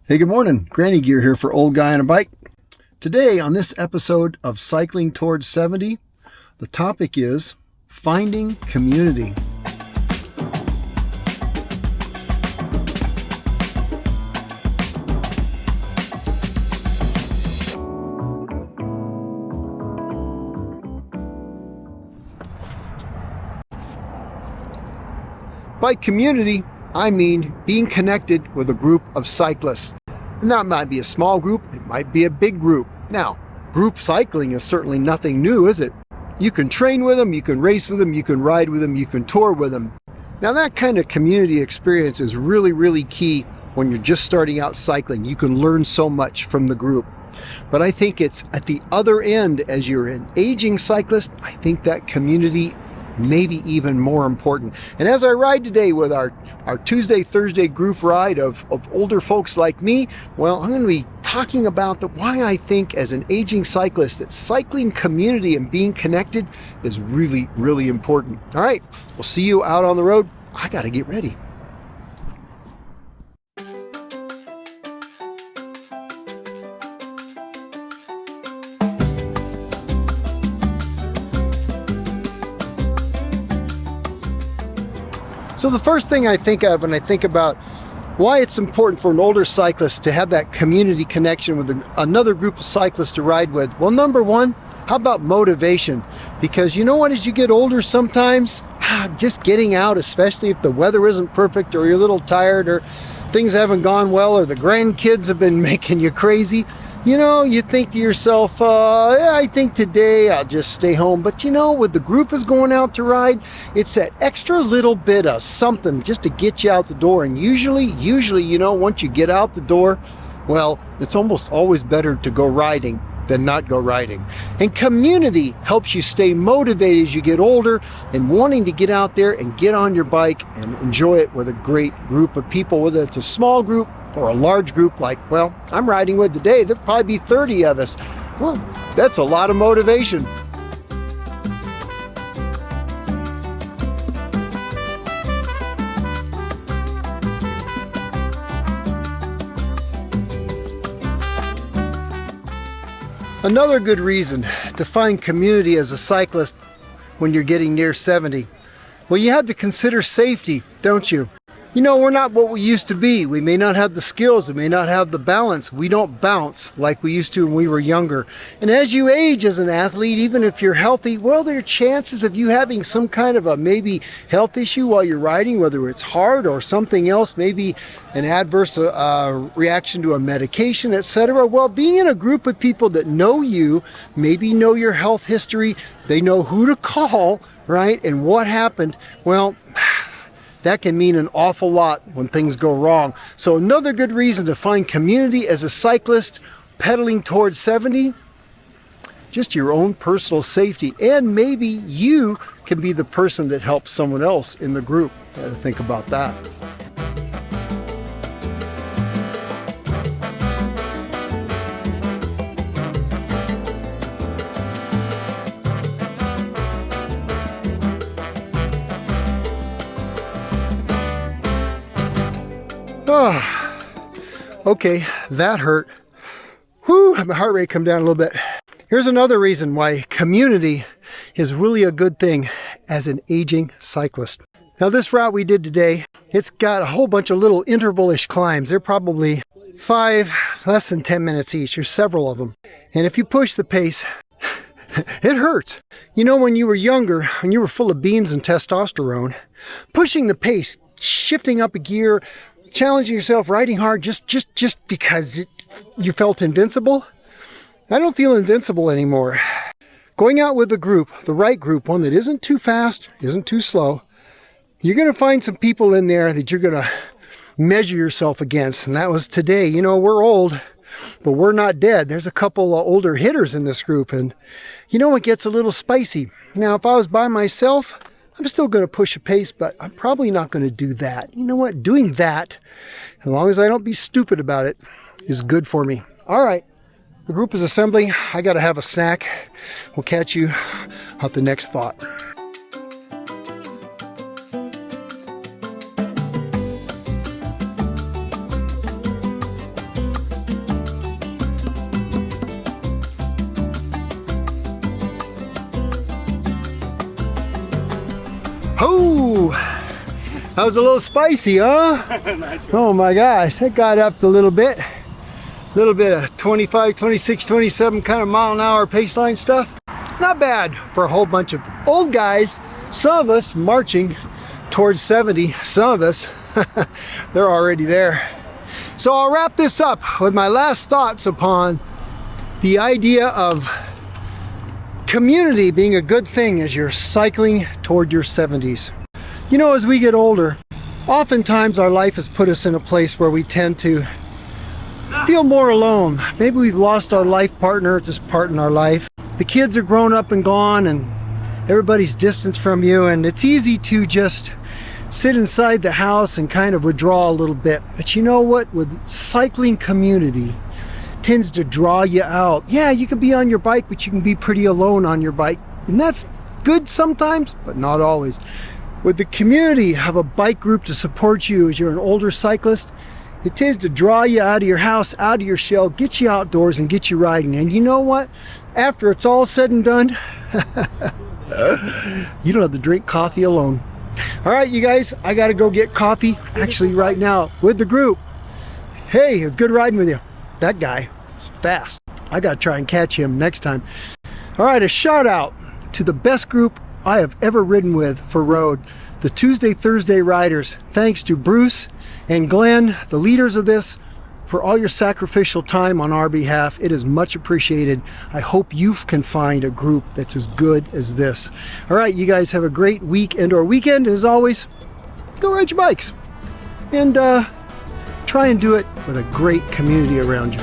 Hey, good morning. Granny Gear here for Old Guy on a Bike. Today on this episode of Cycling Towards 70, the topic is finding community. By community, I mean being connected with a group of cyclists. And that might be a small group, it might be a big group. Now, group cycling is certainly nothing new, is it? You can train with them, you can race with them, you can ride with them, you can tour with them. Now that kind of community experience is really key when you're just starting out cycling. You can learn so much from the group. But I think it's at the other end, as you're an aging cyclist, I think that community maybe even more important. And as I ride today with our Tuesday, Thursday group ride of older folks like me, well, I'm going to be talking about why I think as an aging cyclist that cycling community and being connected is really important. All right, we'll see you out on the road. I got to get ready. So the first thing I think of when I think about why it's important for an older cyclist to have that community connection with another group of cyclists to ride with. Well, number one, how about motivation? Because you know what, as you get older sometimes, just getting out, especially if the weather isn't perfect or you're a little tired or things haven't gone well or the grandkids have been making you crazy, you know, you think to yourself, yeah, I think today I'll just stay home. But you know, with the group is going out to ride, it's that extra little bit of something just to get you out the door. And usually, you know, once you get out the door, well, it's almost always better to go riding than not go riding. And community helps you stay motivated as you get older and wanting to get out there and get on your bike and enjoy it with a great group of people, whether it's a small group or a large group like, well, I'm riding with today. There'll probably be 30 of us. Well, that's a lot of motivation. Another good reason to find community as a cyclist when you're getting near 70, well, you have to consider safety, don't you? You know, we're not what we used to be. We may not have the skills, we may not have the balance. We don't bounce like we used to when we were younger. And as you age as an athlete, even if you're healthy, well, there are chances of you having some kind of a maybe health issue while you're riding, whether it's heart or something else, maybe an adverse reaction to a medication, etc. Well, being in a group of people that know you, maybe know your health history, they know who to call, right, and what happened, well, that can mean an awful lot when things go wrong. So another good reason to find community as a cyclist pedaling towards 70, just your own personal safety. And maybe you can be the person that helps someone else in the group. Got to think about that. Oh, okay, that hurt. Whew, my heart rate come down a little bit. Here's another reason why community is really a good thing as an aging cyclist. Now this route we did today, it's got a whole bunch of little interval-ish climbs. They're probably less than 10 minutes each. There's several of them. And if you push the pace, it hurts. You know, when you were younger, when you were full of beans and testosterone, pushing the pace, shifting up a gear, challenging yourself, riding hard just because you felt invincible. I don't feel invincible anymore. Going out with a group, the right group, one that isn't too fast, isn't too slow, you're going to find some people in there that you're going to measure yourself against. And that was today. You know, we're old, but we're not dead. There's a couple of older hitters in this group. And you know, it gets a little spicy. Now, if I was by myself, I'm still going to push a pace, but I'm probably not going to do that. You know what? Doing that, as long as I don't be stupid about it, is good for me. All right. The group is assembling. I got to have a snack. We'll catch you at the next thought. Oh, that was a little spicy, huh? Oh my gosh, that got up a little bit. A little bit of 25, 26, 27 kind of mile an hour pace line stuff. Not bad for a whole bunch of old guys. Some of us marching towards 70. Some of us, they're already there. So I'll wrap this up with my last thoughts upon the idea of community being a good thing as you're cycling toward your 70s. You know, as we get older, oftentimes our life has put us in a place where we tend to feel more alone. Maybe we've lost our life partner at this part in our life. The kids are grown up and gone and everybody's distanced from you, and it's easy to just sit inside the house and kind of withdraw a little bit. But you know what? With cycling, community tends to draw you out. Yeah, you can be on your bike, but you can be pretty alone on your bike. And that's good sometimes, but not always. With the community, have a bike group to support you as you're an older cyclist. It tends to draw you out of your house, out of your shell, get you outdoors and get you riding. And you know what? After it's all said and done, you don't have to drink coffee alone. All right, you guys, I got to go get coffee actually right now with the group. Hey, it was good riding with you. That guy is fast. I got to try and catch him next time. All right, a shout out to the best group I have ever ridden with for road, the Tuesday, Thursday riders. Thanks to Bruce and Glenn, the leaders of this, for all your sacrificial time on our behalf. It is much appreciated. I hope you can find a group that's as good as this. All right, you guys have a great week and or weekend. As always, go ride your bikes and try and do it with a great community around you.